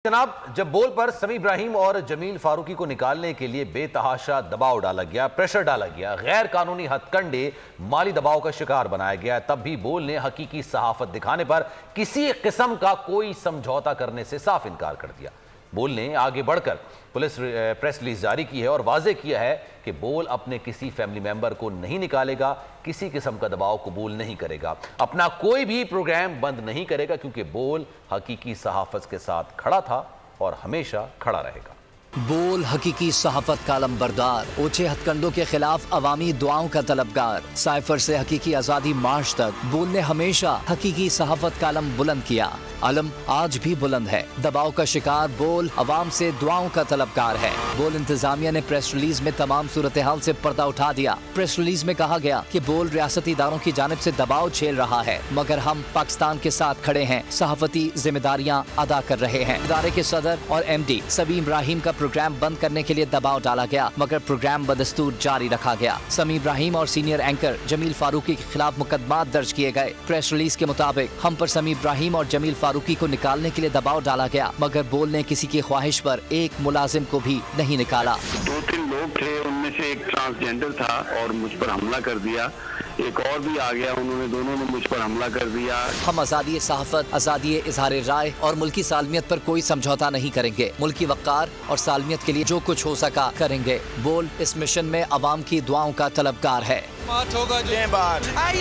जनाब, जब बोल पर समी इब्राहिम और जमील फारूकी को निकालने के लिए बेतहाशा दबाव डाला गया, प्रेशर डाला गया, गैर कानूनी हथकंडे, माली दबाव का शिकार बनाया गया, तब भी बोल ने हकीकी सहाफत दिखाने पर किसी किस्म का कोई समझौता करने से साफ इनकार कर दिया। बोल ने आगे बढ़कर पुलिस प्रेस रिलीज जारी की है और वाजे किया है कि बोल अपने किसी फैमिली मेंबर को नहीं निकालेगा, किसी किस्म का दबाव कबूल नहीं करेगा, अपना कोई भी प्रोग्राम बंद नहीं करेगा, क्योंकि बोल हकीकी सहाफत के साथ खड़ा था और हमेशा खड़ा रहेगा। बोल हकीकी सहाफत का अलंबरदार, ऊंचे हथकंडों के खिलाफ अवामी दुआओं का तलबगार, साइफर से हकीकी आज़ादी मार्च तक बोल ने हमेशा हकीकी सहाफत का अलम बुलंद किया। अलम आज भी बुलंद है। दबाव का शिकार बोल अवाम से दुआओं का तलबगार है। बोल इंतजामिया ने प्रेस रिलीज में तमाम सूरत हाल से पर्दा उठा दिया। प्रेस रिलीज में कहा गया कि बोल रियासती इदारों की जानिब से दबाव झेल रहा है, मगर हम पाकिस्तान के साथ खड़े हैं, सहाफती जिम्मेदारियां अदा कर रहे हैं। इदारे के सदर और MD समी इब्राहिम का प्रोग्राम बंद करने के लिए दबाव डाला गया, मगर प्रोग्राम बदस्तूर जारी रखा गया। समी इब्राहिम और सीनियर एंकर जमील फारूकी के खिलाफ मुकदमा दर्ज किए गए। प्रेस रिलीज के मुताबिक हम पर समी इब्राहिम और जमील फारूकी को निकालने के लिए दबाव डाला गया, मगर बोल ने किसी की ख्वाहिश पर एक मुलाजिम को भी नहीं निकाला। 2-3 लोग थे, उनमें से एक ट्रांसजेंडर था और मुझ पर हमला कर दिया। एक और भी आ गया, दोनों ने मुझ पर हमला कर दिया। हम आज़ादी सहाफत, आज़ादी इजहार राय और मुल्की सालमियत पर कोई समझौता नहीं करेंगे। मुल्की वक़ार और सालमियत के लिए जो कुछ हो सका करेंगे। बोल इस मिशन में अवाम की दुआओं का तलबगार है। I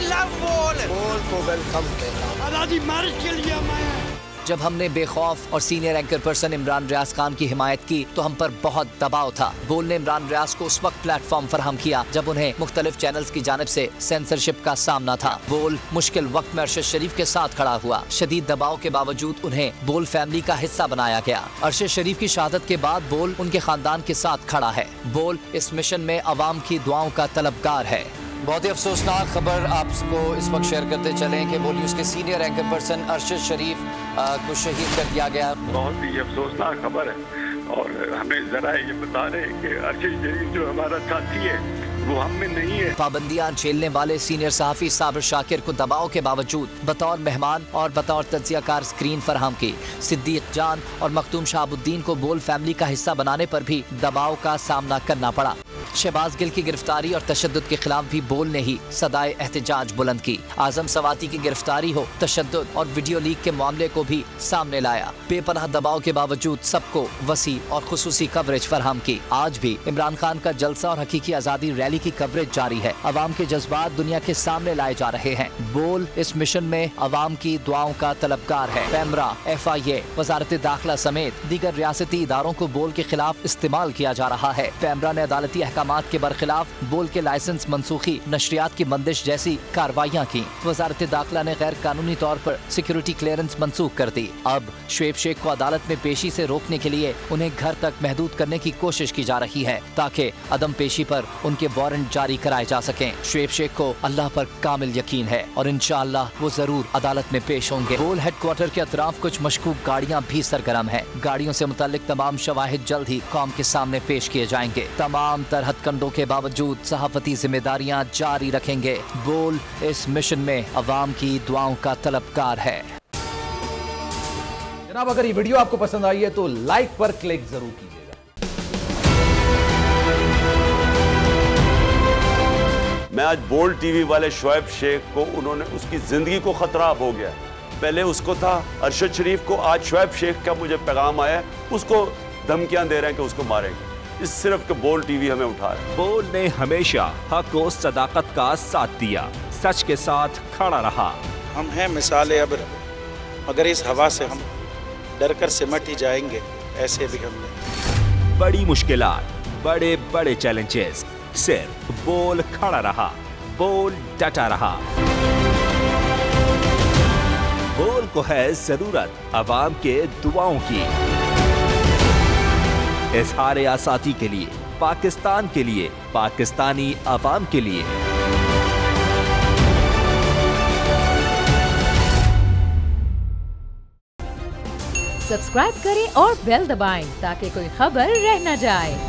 love बोल को वेलकम कहता हूं। आज़ादी मार्च के लिए मैं जब हमने बेखौफ और senior anchor person Imran Riaz Khan की हिमायत की तो हम पर बहुत दबाव था। बोल ने इमरान रियाज को उस वक्त प्लेटफॉर्म फराहम किया जब उन्हें मुख्तलिफ चैनल्स की जानिब से सेंसरशिप का सामना था। बोल मुश्किल वक्त में अरशद शरीफ के साथ खड़ा हुआ। शदीद दबाव के बावजूद उन्हें बोल फैमिली का हिस्सा बनाया गया। अरशद शरीफ की शहादत के बाद बोल उनके खानदान के साथ खड़ा है। बोल इस मिशन में अवाम की दुआओं का तलबगार है। बहुत ही अफसोसनाक खबर आपको इस वक्त शेयर करते चलें कि बोल न्यूज़ के सीनियर एंकर पर्सन अरशद शरीफ को शहीद कर दिया गया। बहुत ही अफसोसनाक खबर है और हमें जरा ये बता रहे हैं कि अरशद शरीफ जो हमारा साथी है वो हम में नहीं है। पाबंदियां झेलने वाले सीनियर सहाफी साबिर शाकिर को दबाव के बावजूद बतौर मेहमान और बतौर तज्जियाकार स्क्रीन फराहम की। सिद्दीक जान और मखदूम शहाबुद्दीन को बोल फैमिली का हिस्सा बनाने पर भी दबाव का सामना करना पड़ा। शहबाज गिल की गिरफ्तारी और तशद्दुद के खिलाफ भी बोल ने ही सदाए एहतजाज बुलंद की। आजम सवाती की गिरफ्तारी हो, तशद्दुद और वीडियो लीक के मामले को भी सामने लाया। बेपनाह दबाव के बावजूद सबको वसी और खुसूसी कवरेज फराहम की। आज भी इमरान खान का जलसा और हकीकी आज़ादी रैली की कवरेज जारी है। अवाम के जज्बात दुनिया के सामने लाए जा रहे हैं। बोल इस मिशन में अवाम की दुआओं का तलबगार है। पैमरा, FIA, वजारत दाखिला समेत दीगर रियासती इदारों को बोल के खिलाफ इस्तेमाल किया जा रहा है। पैमरा ने अदालती अहकामात के बरखिलाफ बोल के लाइसेंस मनसूखी, नशरियात की बंदिश जैसी कार्रवाइयाँ की। वजारत दाखिला ने गैर कानूनी तौर पर सिक्योरिटी क्लियरेंस मनसूख कर दी। अब शुएब शेख को अदालत में पेशी से रोकने के लिए उन्हें घर तक महदूद करने की कोशिश की जा रही है, ताकि अदम पेशी पर उनके वारंट जारी कराए जा सकें। शुएब शेख को अल्लाह पर कामिल यकीन है और इंशाअल्लाह वो जरूर अदालत में पेश होंगे। बोल हेडक्वार्टर के अतराफ कुछ मशकूक गाड़ियाँ भी सरगर्म है। गाड़ियों से मुतालिक तमाम शवाहिद जल्द ही कौम के सामने पेश किए जाएंगे। तमाम तरह हथकंडों के बावजूद सहाफती जिम्मेदारियां जारी रखेंगे। बोल इस मिशन में अवाम की दुआओं का तलबगार है। जनाब, अगर ये वीडियो आपको पसंद आई है तो लाइक पर क्लिक जरूर कीजिएगा। मैं आज बोल्ड टीवी वाले शुएब शेख को, उन्होंने उसकी जिंदगी को खतरा अब हो गया। पहले उसको था अरशद शरीफ को, आज शुएब शेख का मुझे पैगाम आया, उसको धमकियां दे रहे हैं कि उसको मारेंगे। इस सिर्फ के बोल्ड टीवी हमें उठा रहा है। बोल ने हमेशा हक और सदाकत का साथ दिया, सच के साथ खड़ा रहा। हम हैं मिसाल अब्र, मगर इस हवा से हम डर कर सिमट ही जाएंगे, ऐसे भी हमने। बड़ी मुश्किलात, बड़े बड़े चैलेंजेस, सिर्फ बोल खड़ा रहा, बोल डटा रहा। बोल को है जरूरत अवाम के दुआओं की। इजहार आज़ादी के लिए, पाकिस्तान के लिए, पाकिस्तानी अवाम के लिए। सब्सक्राइब करें और बेल दबाएं ताकि कोई खबर रह न जाए।